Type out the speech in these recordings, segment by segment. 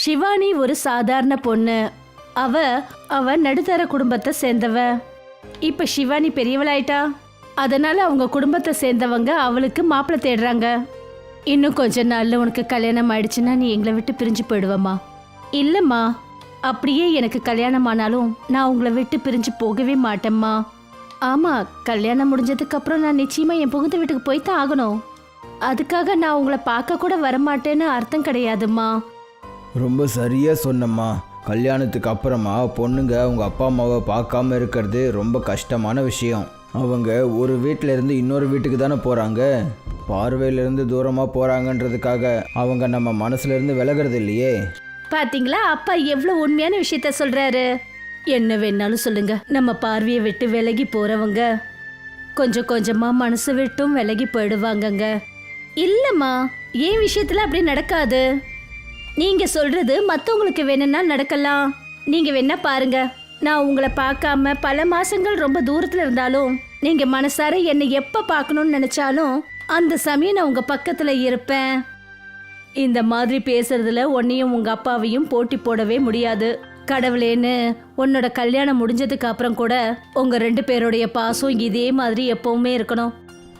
ஷிவானி ஒரு சாதாரண பொண்ணு. அவ அவ நடுத்தர குடும்பத்தை சேர்ந்தவ. இப்ப ஷிவானி பெரியவளாயிட்டா. அதனால அவங்க குடும்பத்தை சேர்ந்தவங்க அவளுக்கு மாப்பிள்ளை தேடுறாங்க. இன்னும் கொஞ்ச நாள்ல உனக்கு கல்யாணம் ஆயிடுச்சுன்னா நீ எங்களை விட்டு பிரிஞ்சு போயிடுவம்மா. இல்லம்மா, அப்படியே எனக்கு கல்யாணம் ஆனாலும் நான் உங்களை விட்டு பிரிஞ்சு போகவே மாட்டேம்மா. ஆமா, கல்யாணம் முடிஞ்சதுக்கு அப்புறம் நான் நிச்சயமா என் புகுந்த வீட்டுக்கு போய்தான் ஆகணும். அதுக்காக நான் உங்களை பார்க்க கூட வரமாட்டேன்னு அர்த்தம் கிடையாதும்மா. ரொம்ப சரியா சொன்னம்மா. கல்யாணத்துக்கு அப்புறமா பொண்ணுங்க அவங்க அப்பா அம்மாவை பார்க்காம இருக்கிறது ரொம்ப கஷ்டமான விஷயம். அவங்க ஒரு வீட்டில இருந்து இன்னொரு வீட்டுக்கு தானே போகிறாங்க. பார்வையிலேருந்து தூரமாக போகிறாங்கன்றதுக்காக அவங்க நம்ம மனசுலேருந்து விலகிறது இல்லையே. பாத்தீங்களா, அப்பா எவ்வளவு உண்மையான விஷயத்த சொல்றாரு. என்ன வேணாலும் சொல்லுங்க, நம்ம பார்வையை விட்டு விலகி போறவங்க கொஞ்சம் கொஞ்சமா மனசு விட்டும் விலகி போயிடுவாங்கங்க. இல்லம்மா, ஏன் விஷயத்துல அப்படி நடக்காது. நீங்க சொல்றது மத்தவங்களுக்கு வேணும்னா நடக்கலாம். நீங்க வேணா பாருங்க, நான் உங்களை பார்க்காம பல மாசங்கள் ரொம்ப தூரத்துல இருந்தாலும் நீங்க மனசார என்னை எப்ப பார்க்கணும்னு நினைச்சாலும் அந்த சமயம் நான் உங்க பக்கத்துல இருப்பேன். இந்த மாதிரி பேசுறதுல உன்னையும் உங்க அப்பாவையும் போட்டி போடவே முடியாது. கடவுளேன்னு உன்னோட கல்யாணம் முடிஞ்சதுக்கு அப்புறம் கூட உங்க 2 பேருடைய பாசம் இதே மாதிரி எப்பவுமே இருக்கணும்.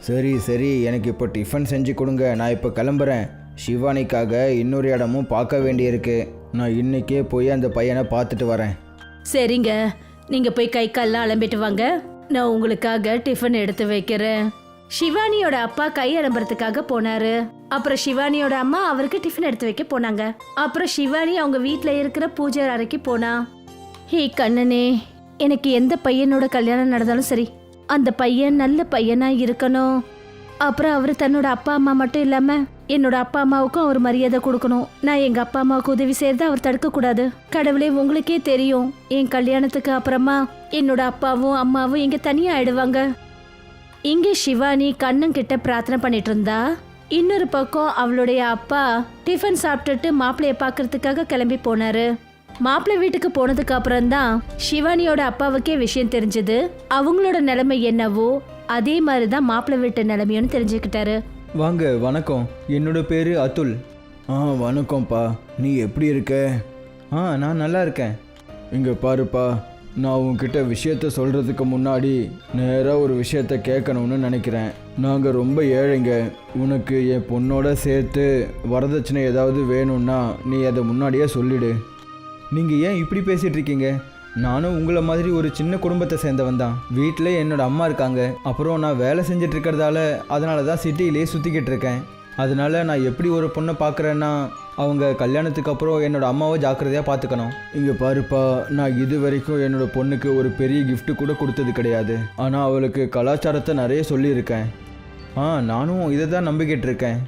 சரி சரி, எனக்கு இப்போ டிஃபன் செஞ்சு கொடுங்க. நான் இப்போ கிளம்புறேன். ஷிவானிக்காக இன்னொரு இடமும் பார்க்க வேண்டியிருக்கு. நான் இன்னைக்கே போய் அந்த பையனை பார்த்துட்டு வரேன். சரிங்க, நீங்க போய் கை கால்லாம் அலம்பிட்டு வாங்க. நான் உங்களுக்காக டிஃபன் எடுத்து வைக்கிறேன். ஷிவானியோட அப்பா கை அலம்புறதுக்காக போனாரு. அப்புறம் ஷிவானியோட அம்மா அவருக்கு டிஃபன் எடுத்து வைக்க போனாங்க. அப்புறம் ஷிவானி அவங்க வீட்ல இருக்கிற பூஜை அறைக்கு போனா. ஹே கண்ணனே, எனக்கு எந்த பையனோட கல்யாணம் நடந்தாலும் சரி, அந்த பையன் நல்ல பையனா இருக்கணும். அப்புறம் அவரு தன்னோட அப்பா அம்மா மட்டும் இல்லாம என்னோட அப்பா அம்மாவுக்கும் அவர் மரியாதை கொடுக்கணும். நான் எங்க அப்பா அம்மாவுக்கு உதவி செய்யறத அவர் தடுக்க கூடாது. கடவுளே, உங்களுக்கே தெரியும், என் கல்யாணத்துக்கு அப்புறமா என்னோட அப்பாவும் அம்மாவும் இங்க தனியா ஆயிடுவாங்க. இங்கே ஷிவானி கண்ணன் கிட்ட பிரார்த்தனை பண்ணிட்டு இருந்தா. இன்னொரு பக்கம் அவளுடைய அப்பா டிஃபன் சாப்பிட்டுட்டு மாப்பிள்ளைய பாக்குறதுக்காக கிளம்பி போனாரு. மாப்பிள்ளை வீட்டுக்கு போனதுக்கு அப்புறம் தான் ஷிவானியோட அப்பாவுக்கே விஷயம் தெரிஞ்சது. அவங்களோட நிலைமை என்னவோ அதே மாதிரிதான் மாப்பிள்ளை வீட்டு நிலைமையோன்னு தெரிஞ்சுக்கிட்டாரு. வாங்க, வணக்கம். என்னோட பேர் அதுல். வணக்கம்ப்பா. நீ எப்படி இருக்க? நான் நல்லா இருக்கேன். இங்கே பாருப்பா, நான் உன்கிட்ட விஷயத்த சொல்கிறதுக்கு முன்னாடி நேராக ஒரு விஷயத்த கேட்கணும்னு நினைக்கிறேன். நாங்கள் ரொம்ப ஏழைங்க. உனக்கு என் பொண்ணோட சேர்த்து வரதட்சணை ஏதாவது வேணும்னா நீ அதை முன்னாடியே சொல்லிடு. நீங்கள் ஏன் இப்படி பேசிகிட்டு இருக்கீங்க? நானும் உங்களை மாதிரி ஒரு சின்ன குடும்பத்தை சேர்ந்தவன் தான். வீட்டில் என்னோடய அம்மா இருக்காங்க. அப்புறம் நான் வேலை செஞ்சுட்டு இருக்கிறதால அதனால தான் சிட்டியிலே சுற்றிக்கிட்டு இருக்கேன். அதனால நான் எப்படி ஒரு பொண்ணை பார்க்குறேன்னா அவங்க கல்யாணத்துக்கு அப்புறம் என்னோடய அம்மாவை ஜாக்கிரதையாக பார்த்துக்கணும். இங்கே பாருப்பா, நான் இது வரைக்கும் என்னோடய பொண்ணுக்கு ஒரு பெரிய கிஃப்ட்டு கூட கொடுத்தது கிடையாது. ஆனால் அவளுக்கு கலாச்சாரத்தை நிறைய சொல்லியிருக்கேன். நானும் இதை தான் நம்பிக்கிட்டு இருக்கேன்.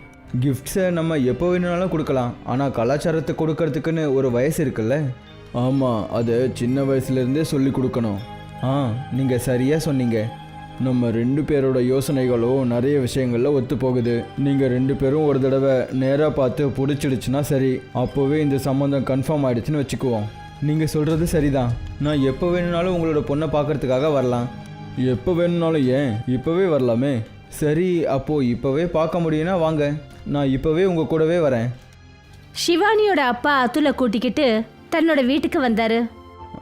கிஃப்ட்ஸை நம்ம எப்போ வேணுனாலும் கொடுக்கலாம். ஆனால் கலாச்சாரத்தை கொடுக்கறதுக்குன்னு ஒரு வயசு இருக்குல்ல. ஆமாம், அதை சின்ன வயசுலேருந்தே சொல்லி கொடுக்கணும். நீங்கள் சரியாக சொன்னீங்க. நம்ம 2 பேரோட யோசனைகளும் நிறைய விஷயங்களில் ஒத்து போகுது. நீங்கள் 2 பேரும் ஒரு தடவை நேராக பார்த்து பிடிச்சிடுச்சுன்னா சரி, அப்போவே இந்த சம்மந்தம் கன்ஃபார்ம் ஆகிடுச்சுன்னு வச்சுக்குவோம். நீங்கள் சொல்கிறது சரிதான். நான் எப்போ வேணும்னாலும் உங்களோட பொண்ணை பார்க்குறதுக்காக வரலாம். எப்போ வேணும்னாலும் ஏன், இப்போவே வரலாமே. சரி, அப்போது இப்போவே பார்க்க முடியும்னா வாங்க, நான் இப்போவே உங்கள் கூடவே வரேன். ஷிவானியோட அப்பா அதுல கூட்டிக்கிட்டு தன்னோட வீட்டுக்கு வந்தாரு.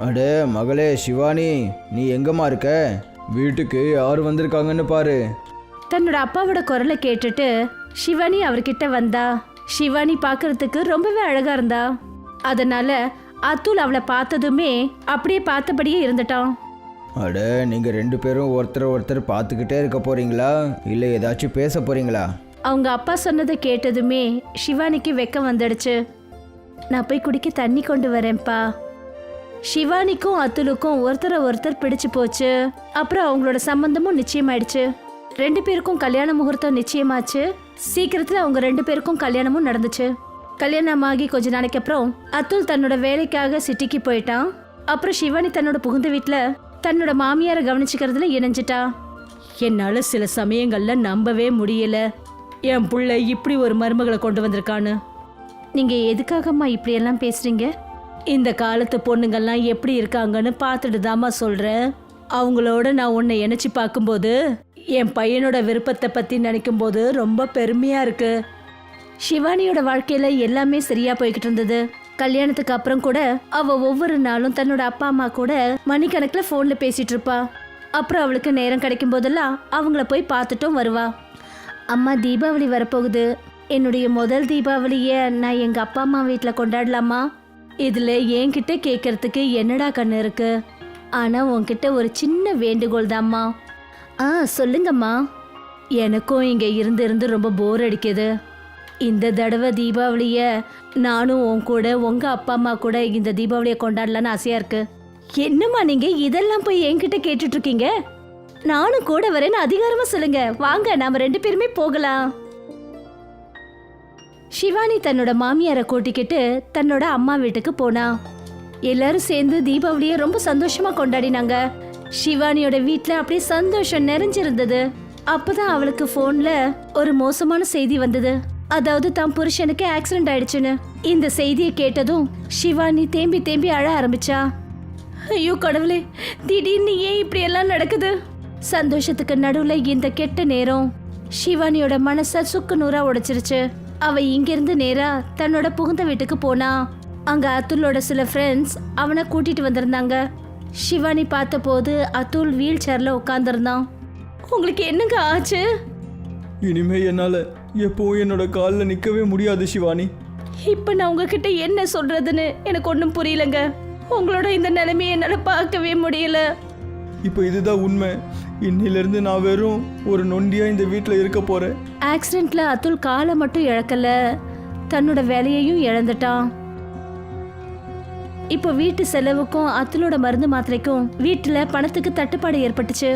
அடே மகளே ஷிவானி, நீ எங்கம்மா இருக்க? வீட்டுக்கு யார் வந்திருக்காங்கன்னு பாரு. தன்னோட அப்பாவோட குரலை கேட்டுட்டு ஷிவானி அவர்கிட்ட வந்தா. ஷிவானி பார்க்கறதுக்கு ரொம்பவே அழகா இருந்தா. அதனால அதுல் அவளை பார்த்ததுமே அப்படியே பார்த்தபடியே இருந்துட்டான். அட, நீங்கள் 2 பேரும் ஒருத்தர் பார்த்துக்கிட்டே இருக்க போறீங்களா, இல்லை ஏதாச்சும் பேச போறீங்களா? அவங்க அப்பா சொன்னதை கேட்டதுமே ஷிவானிக்கு வெக்கம் வந்துடுச்சு. நான் போய் குடிக்க தண்ணி கொண்டு வரேன்ப்பா. ஷிவானிக்கும் அதுலுக்கும் ஒருத்தர் பிடிச்சு போச்சு. அப்புறம் அவங்களோட சம்பந்தமும் நிச்சயமாயிடுச்சு. 2 பேருக்கும் கல்யாண முகூர்த்தம் நிச்சயமாச்சு. சீக்கிரத்துல அவங்க 2 பேருக்கும் கல்யாணமும் நடந்துச்சு. கல்யாணமாகி கொஞ்ச நாளைக்கு அப்புறம் அதுல் தன்னோட வேலைக்காக சிட்டிக்கு போயிட்டான். அப்புறம் ஷிவானி தன்னோட புகுந்த வீட்டுல தன்னோட மாமியாரை கவனிச்சுக்கிறதுல இணைஞ்சிட்டா. என்னால சில சமயங்கள்ல நம்பவே முடியல, என் புள்ள இப்படி ஒரு மருமகளை கொண்டு வந்திருக்கான்னு. நீங்க எதுக்காகம்மா இப்படியெல்லாம் பேசுறீங்க? இந்த காலத்து பொண்ணுங்கள்லாம் எப்படி இருக்காங்கன்னு பார்த்துட்டு தாம்மா சொல்றேன். அவங்களோட நான் உன்னை இணைச்சி பார்க்கும்போது என் பையனோட விருப்பத்தை பத்தி நினைக்கும் போது ரொம்ப பெருமையா இருக்கு. ஷிவானியோட வாழ்க்கையில எல்லாமே சரியா போய்கிட்டு இருந்தது. கல்யாணத்துக்கு அப்புறம் கூட அவ ஒவ்வொரு நாளும் தன்னோட அப்பா அம்மா கூட மணிக்கணக்கில் ஃபோன்ல பேசிட்டு இருப்பா. அப்புறம் அவளுக்கு நேரம் கிடைக்கும் போதெல்லாம் அவங்கள போய் பார்த்துட்டும் வருவா. அம்மா, தீபாவளி வரப்போகுது. என்னுடைய முதல் தீபாவளியை நான் எங்க அப்பா அம்மா வீட்டில் கொண்டாடலாமா? இதுல என்கிட்ட கேட்கறதுக்கு என்னடா கண்ணு இருக்கு? ஆனா உன்கிட்ட ஒரு சின்ன வேண்டுகோள் தாம்மா. சொல்லுங்கம்மா. எனக்கும் இங்க இருந்து இருந்து ரொம்ப போர் அடிக்குது. இந்த தடவை தீபாவளிய நானும் உன் கூட உங்க அப்பா அம்மா கூட இந்த தீபாவளியை கொண்டாடலான்னு ஆசையா இருக்கு. என்னம்மா நீங்க இதெல்லாம் போய் என்கிட்ட கேட்டுட்டு இருக்கீங்க? நானும் கூட வரேன்னு அதிகாரமா சொல்லுங்க. வாங்க, நாம 2 பேருமே போகலாம். சிவானி தன்னோட மாமியாரை கூட்டிக்கிட்டு தன்னோட அம்மா வீட்டுக்கு போனா. எல்லாரும் சேர்ந்து தீபாவளியை ரொம்ப சந்தோஷமா கொண்டாடினாங்க. சிவானியோட வீட்ல அப்படியே சந்தோஷம் நிறைஞ்சிருந்தது. அப்பதான் அவளுக்கு போன்ல ஒரு மோசமான செய்தி வந்தது. அதாவது தான் புருஷனுக்கு ஆக்சிடென்ட் ஆயிடுச்சுன்னு. இந்த செய்தியை கேட்டதும் சிவானி தேம்பி தேம்பி அழ ஆரம்பிச்சா. ஐயோ கடவுளே, திடீர்னு ஏன் இப்படி எல்லாம் நடக்குது? சந்தோஷத்துக்கு நடுவுல இந்த கெட்ட நேரம் சிவானியோட மனச சுக்கு நூறா உடைச்சிருச்சு. அவ இங்கிருந்து நேரா தன்னோட புகுந்த வீட்டுக்கு போனா. அங்க அதுலோட சில ஃப்ரெண்ட்ஸ் அவனை கூட்டிட்டு வந்திருந்தாங்க. சிவானி பார்த்த போது அதுல் வீல் சேர்ல உட்காந்துருந்தான். உங்களுக்கு என்னங்க ஆச்சு? இனிமே என்னால் எப்போவும் என்னோட காலில் நிற்கவே முடியாது சிவானி. இப்ப நான் உங்ககிட்ட என்ன சொல்றதுன்னு எனக்கு ஒன்றும் புரியலங்க. உங்களோட இந்த நிலைமையை என்னால் பார்க்கவே முடியல. இப்போ இதுதான் உண்மை. இன்னிலிருந்து நான் வெறும் ஒரு நொண்டியாக இந்த வீட்டில் இருக்க போகிறேன். ஆக்சிடென்ட்ல அதுல் காலை மட்டும் இழக்கல, தன்னோட வேலையையும் இழந்துட்டான். இப்போ வீட்டு செலவுக்கும் அதுலோட மருந்து மாத்திரைக்கும் வீட்டுல பணத்துக்கு தட்டுப்பாடு ஏற்பட்டுச்சு.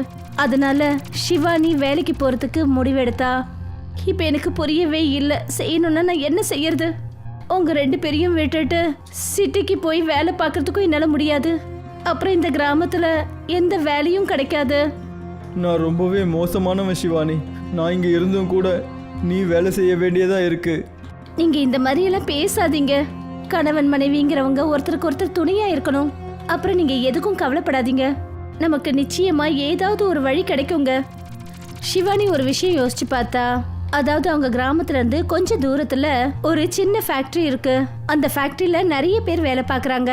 அதனால சிவானி வேலைக்கு போறதுக்கு முடிவெடுத்தா. இப்ப எனக்கு புரியவே இல்லை, செய்யணும்னா நான் என்ன செய்யறது? உங்க 2 பேரையும் விட்டுட்டு சிட்டிக்கு போய் வேலை பார்க்கறதுக்கும் என்னால முடியாது. அப்புறம் இந்த கிராமத்துல எந்த வேலையும் கிடைக்காது. நான் ரொம்பவே மோசமானவன் சிவானி. நான் இங்கே இருந்தும் கூட நீ வேலை செய்ய வேண்டியதாக இருக்கு. நீங்க இந்த மாதிரி எல்லாம் பேசாதீங்க. கணவன் மனைவிங்கிறவங்க ஒருத்தருக்கு ஒருத்தர் துணையா இருக்கணும். அப்புறம் நீங்க எதுக்கும் கவலைப்படாதீங்க. நமக்கு நிச்சயமா ஏதாவது ஒரு வழி கிடைக்குங்க. சிவானி ஒரு விஷயம் யோசிச்சு பார்த்தா. அதாவது அவங்க கிராமத்துல இருந்து கொஞ்சம் தூரத்துல ஒரு சின்ன ஃபேக்டரி இருக்கு. அந்த ஃபேக்டரியில நிறைய பேர் வேலை பார்க்கறாங்க.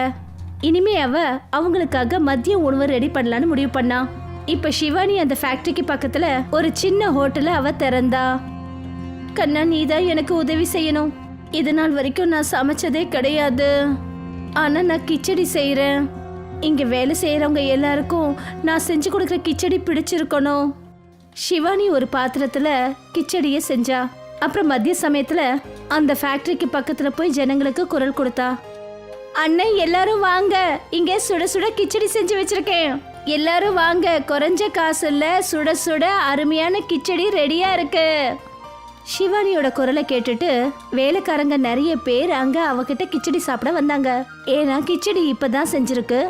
இனிமே அவங்களுக்காக மதிய உணவு ரெடி பண்ணலான்னு முடிவு பண்ணா. இப்ப சிவானி அந்த ஃபேக்டரிக்கு பக்கத்துல ஒரு சின்ன ஹோட்டலை அவ திறந்தா. கண்ணா, நீதான் எனக்கு உதவி செய்யணும். இது நாள் வரைக்கும் நான் சமைச்சதே கிடையாது. ஆனா நான் கிச்சடி செய்யறேன். இங்க வேலை செய்யறவங்க எல்லாருக்கும் நான் செஞ்சு கொடுக்குற கிச்சடி பிடிச்சிருக்கணும். சிவானி ஒரு பாத்திரத்துல கிச்சடியை செஞ்சா. அப்புறம் மதிய சமயத்துல அந்த ஃபேக்டரிக்கு பக்கத்துல போய் ஜனங்களுக்கு குரல் கொடுத்தா. அண்ணன், எல்லாரும் வாங்க, இங்க சுட சுட கிச்சடி செஞ்சு வச்சிருக்கேன். எல்லாரும் வாங்க, குறைஞ்ச காசுல சுட சுட அருமையான கிச்சடி ரெடியா இருக்கு. சிவானியோட குரலை கேட்டுட்டு வேலைக்காரங்க நிறைய பேர் அங்க அவகிட்ட கிச்சடி சாப்பிட வந்தாங்க. ஏன்னா கிச்சடி இப்பதான் செஞ்சிருக்கு.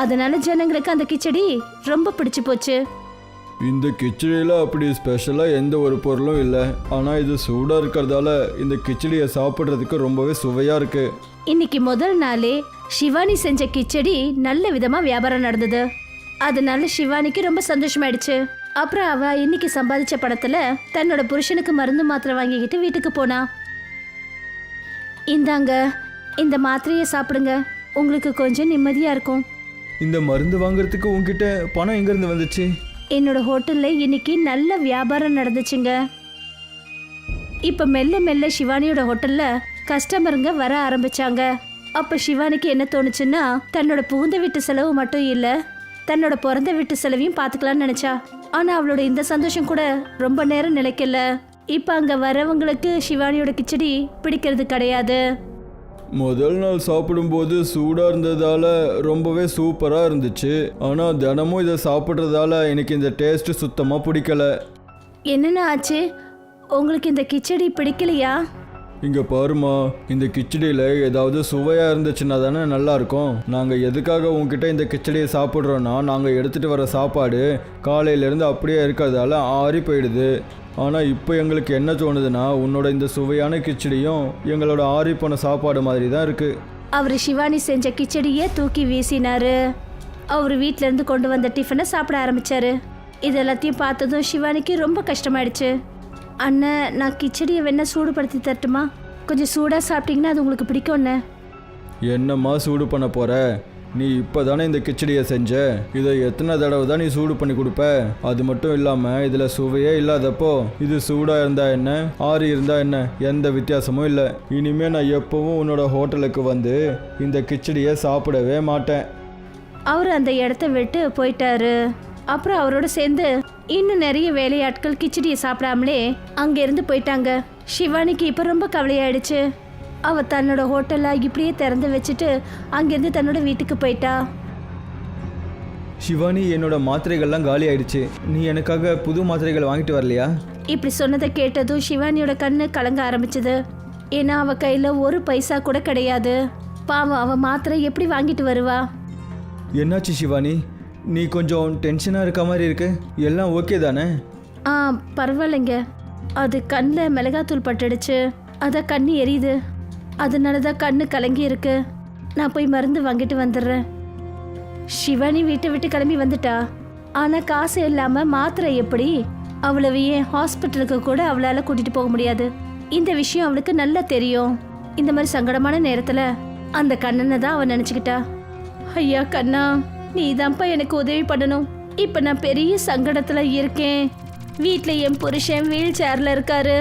அதனால ஜனங்களுக்கு அந்த கிச்சடி ரொம்ப பிடிச்சு போச்சு. இந்த கிச்சடியில் அப்படி ஸ்பெஷலாக எந்த ஒரு பொருளும் இல்லை. ஆனால் இது சூடாக இருக்கிறதால இந்த கிச்சடியை சாப்பிட்றதுக்கு ரொம்பவே சுவையாக இருக்கு. இன்னைக்கு முதல் நாளே சிவானி செஞ்ச கிச்சடி நல்ல விதமா வியாபாரம் நடந்தது. அதனால சிவானிக்கு ரொம்ப சந்தோஷமாயிடுச்சு. அப்புறம் அவ இன்னைக்கு சம்பாதிச்ச பணத்துல தன்னோட புருஷனுக்கு மருந்து மாத்திரை வாங்கிக்கிட்டு வீட்டுக்கு போனா. இந்தாங்க, இந்த மாத்திரையை சாப்பிடுங்க, உங்களுக்கு கொஞ்சம் நிம்மதியா இருக்கும். இந்த மருந்து வாங்குறதுக்கு உங்ககிட்ட பணம் எங்கேருந்து வந்துச்சு? என்னோட ஹோட்டல்ல இன்னைக்கு நல்ல வியாபாரம் நடந்துச்சுங்க. இப்ப மெல்ல மெல்ல சிவானியோட ஹோட்டல்ல கஸ்டமருங்க வர ஆரம்பிச்சாங்க. அப்ப சிவானிக்கு என்ன தோணுச்சுன்னா, தன்னோட புகுந்த வீட்டு செலவு மட்டும் இல்ல, தன்னோட பிறந்த வீட்டு செலவையும் பாத்துக்கலாம்னு நினைச்சா. ஆனா அவளோட இந்த சந்தோஷம் கூட ரொம்ப நேரம் நிலைக்கல. இப்ப அங்க வரவங்களுக்கு சிவானியோட கிச்சடி பிடிக்கிறது கிடையாது. முதல் நாள் சாப்பிடும்போது சூடாக இருந்ததால் ரொம்பவே சூப்பராக இருந்துச்சு. ஆனால் தினமும் இதை சாப்பிட்றதால எனக்கு இந்த டேஸ்ட்டு சுத்தமாக பிடிக்கல. என்னென்ன ஆச்சு? உங்களுக்கு இந்த கிச்சடி பிடிக்கலையா? இங்கே பாருமா, இந்த கிச்சடியில் ஏதாவது சுவையாக இருந்துச்சுன்னா தானே நல்லாயிருக்கும். நாங்கள் எதுக்காக உங்ககிட்ட இந்த கிச்சடியை சாப்பிட்றோன்னா, நாங்கள் எடுத்துகிட்டு வர சாப்பாடு காலையிலேருந்து அப்படியே இருக்கிறதால ஆறி போயிடுது. ஆனால் இப்போ எங்களுக்கு என்ன தோணுதுன்னா, உன்னோட இந்த சுவையான கிச்சடியும் எங்களோட ஆறி போன சாப்பாடு மாதிரி தான் இருக்குது. அவர் சிவானி செஞ்ச கிச்சடியை தூக்கி வீசினாரு. அவர் வீட்டிலேருந்து கொண்டு வந்த டிஃபனை சாப்பிட ஆரம்பிச்சாரு. இது எல்லாத்தையும் பார்த்ததும் சிவானிக்கு ரொம்ப கஷ்டமாயிடுச்சு. அண்ணன், நான் கிச்சடியை வேணா சூடுபடுத்தி தரட்டுமா? கொஞ்சம் சூடாக சாப்பிட்டீங்கன்னா அது உங்களுக்கு பிடிக்கும்ண்ணே. என்னம்மா சூடு பண்ண போற? நீ இப்போ தானே இந்த கிச்சடியை செஞ்ச. இதை எத்தனை தடவை தான் நீ சூடு பண்ணி கொடுப்ப? அது மட்டும் இல்லாமல் இதில் சுவையே இல்லாதப்போ இது சூடாக இருந்தா என்ன, ஆறி இருந்தா என்ன, எந்த வித்தியாசமும் இல்லை. இனிமேல் நான் எப்பவும் உன்னோட ஹோட்டலுக்கு வந்து இந்த கிச்சடியை சாப்பிடவே மாட்டேன். அவர் அந்த இடத்த விட்டு போயிட்டாரு. அப்புறம் அவரோட சேர்ந்து இன்னும் நிறைய வேலையாட்கள் கிச்சடியை சாப்பிடாமலே அங்கேருந்து போயிட்டாங்க. ஷிவானிக்கு இப்போ ரொம்ப கவலையாயிடுச்சு. அவ தன்னோட ஹோட்டலை இப்படியே திறந்து வச்சுட்டு அங்கேருந்து தன்னோட வீட்டுக்கு போயிட்டா. ஷிவானி, என்னோட மாத்திரைகள்லாம் காலி ஆயிடுச்சு. நீ எனக்காக புது மாத்திரைகள் வாங்கிட்டு வரலையா? இப்படி சொன்னதை கேட்டதும் ஷிவானியோட கண்ணு கலங்க ஆரம்பிச்சது. ஏன்னா அவ கையில் ஒரு பைசா கூட கிடையாது. பாவம், அவ மாத்திரை எப்படி வாங்கிட்டு வருவா? என்னாச்சு ஷிவானி? நீ கொஞ்சம் டென்ஷனாக இருக்க மாதிரி இருக்கு. எல்லாம் ஓகே தானே? பரவாயில்லைங்க. அது கண்ணில் மிளகாத்தூள் பட்டுடுச்சு. அதான் கண்ணு எரியுது. அதனால தான் கண்ணு கலங்கி இருக்கு. நான் போய் மருந்து வாங்கிட்டு வந்துடுறேன். ஷிவானி வீட்டை விட்டு கிளம்பி வந்துட்டா. ஆனால் காசு இல்லாமல் மாத்திரை எப்படி? அவ்வளவு ஏன் ஹாஸ்பிட்டலுக்கு கூட அவளால் கூட்டிகிட்டு போக முடியாது. இந்த விஷயம் அவளுக்கு நல்லா தெரியும். இந்த மாதிரி சங்கடமான நேரத்தில் அந்த கண்ணனை தான் அவன் நினச்சிக்கிட்டா. ஐயா கண்ணா, நீ தான்ப்பா எனக்கு உதவி பண்ணணும். இப்போ நான் பெரிய சங்கடத்தில் இருக்கேன். வீட்டில் என் புருஷன் வீல் சேரில் இருக்காரு.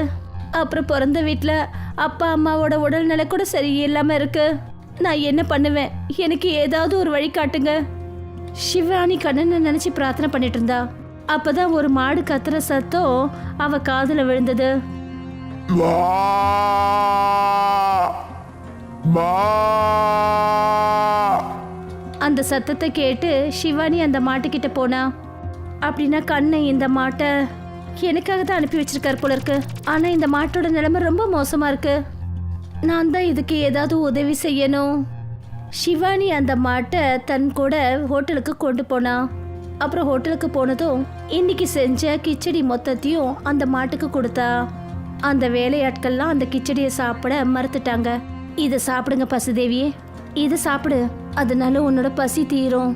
அப்புறம் பிறந்த வீட்டில் அப்பா அம்மாவோட உடல்நிலை கூட சரியில்லாமல் இருக்கு. நான் என்ன பண்ணுவேன்? எனக்கு ஏதாவது ஒரு வழி காட்டுங்க. ஷிவானி கண்ணனை நினச்சி பிரார்த்தனை பண்ணிட்டு இருந்தா. அப்பதான் ஒரு மாடு கத்துற சத்தம் அவ காதுல விழுந்தது. அந்த சத்தத்தை கேட்டு ஷிவானி அந்த மாட்டுக்கிட்ட போனா. அப்படின்னா கண்ணை இந்த மாட்டை எனக்காக தான் அனுப்பி வச்சிருக்காரு போல இருக்கு. ஆனா இந்த மாட்டோட நிலைமை ரொம்ப மோசமா இருக்கு. நான் தான் இதுக்கு ஏதாவது உதவி செய்யணும். ஷிவானி அந்த மாட்டை தன் கூட ஹோட்டலுக்கு கொண்டு போனா. அப்புறம் ஹோட்டலுக்கு போனதும் இன்னைக்கு செஞ்ச கிச்சடி மொத்தத்தையும் அந்த மாட்டுக்கு கொடுத்தா. அந்த வேலையாட்கள்லாம் அந்த கிச்சடியை சாப்பிட மறுத்துட்டாங்க. இதை சாப்பிடுங்க பசுதேவியே, இதை சாப்பிடு, அதனால உன்னோட பசி தீரும்.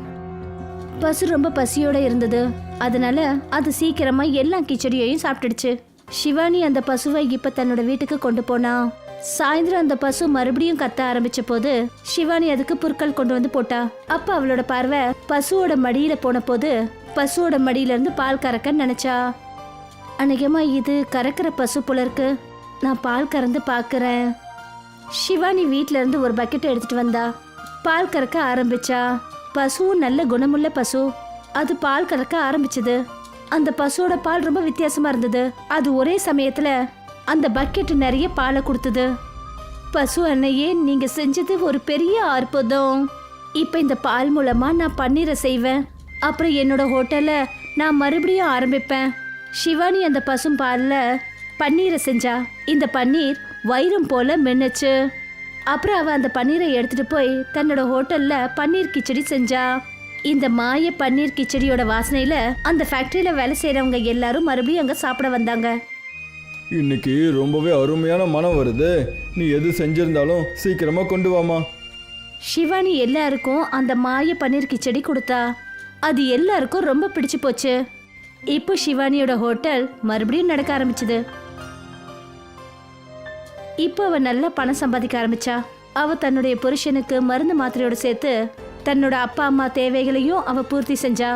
பசு ரொம்ப பசியோட இருந்தது. அதனால அது சீக்கிரமா எல்லா கிச்சடியையும் சாப்பிட்டுடுச்சு. ஷிவானி அந்த பசுவை இப்ப தன்னோட வீட்டுக்கு கொண்டு போனா. சாயந்தரம் அந்த பசு மறுபடியும் கத்த ஆரம்பிச்ச போது ஷிவானி அதுக்கு புற்கள் கொண்டு வந்து போட்டா. அப்ப அவளோட பார்வை பசுவோட மடியில போன போது பசுவோட மடியில இருந்து பால் கறக்க நினைச்சா. அநேகமா இது கறக்கிற பசு போல இருக்கு. நான் பால் கறந்து பாக்குறேன். ஷிவானி வீட்ல இருந்து ஒரு பக்கெட் எடுத்துட்டு வந்தா. பால் கறக்க ஆரம்பிச்சா. பசுவும் நல்ல குணமுள்ள பசு. அது பால் கறக்க ஆரம்பிச்சது. அந்த பசுவோட பால் ரொம்ப வித்தியாசமா இருந்தது. அது ஒரே சமயத்துல அந்த பக்கெட் நிறைய பாலை கொடுத்தது. பசு அன்னையே, நீங்க செஞ்சது ஒரு பெரிய அற்புதம். இப்ப இந்த பால் மூலமா நான் பன்னீரை செய்வேன். அப்புறம் என்னோட ஹோட்டலை நான் மறுபடியும் ஆரம்பிப்பேன். ஷிவானி அந்த பசும் பால்ல பன்னீரை செஞ்சா. இந்த பன்னீர் வைரம் போல மென்னுச்சு. அப்புறம் அவ அந்த பன்னீரை எடுத்துட்டு போய் தன்னோட ஹோட்டல்ல பன்னீர் கிச்சடி செஞ்சா. இந்த மாய பன்னீர் கிச்சடியோட வாசனையில அந்த ஃபேக்டரியில வேலை செய்யறவங்க எல்லாரும் மறுபடியும் அங்க சாப்பிட வந்தாங்க. இன்னைக்கு ரொம்பவே அருமையான மனம் வருது. நீ எது செஞ்சிருந்தாலும் சீக்கிரமா கொண்டு வாமா. ஷிவானி எல்லாருக்கும் அந்த மாய பன்னீர் கிச்சடி கொடுத்தா. அது எல்லாருக்கும் ரொம்ப பிடிச்சு போச்சு. இப்போ ஷிவானியோட ஹோட்டல் மறுபடியும் நடக்க ஆரம்பிச்சது. இப்போ அவ நல்லா பணம் சம்பாதிக்க ஆரம்பிச்சா. அவ தன்னுடைய புருஷனுக்கு மருந்து மாத்திரையோட சேர்த்து தன்னோட அப்பா அம்மா தேவைகளையும் அவ பூர்த்தி செஞ்சா.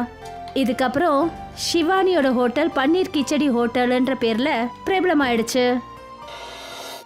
இதுக்கப்புறம் ஷிவானியோட ஹோட்டல் பன்னீர் கிச்சடி ஹோட்டல்ன்ற பேர்ல பிரபலமாயிடுச்சு.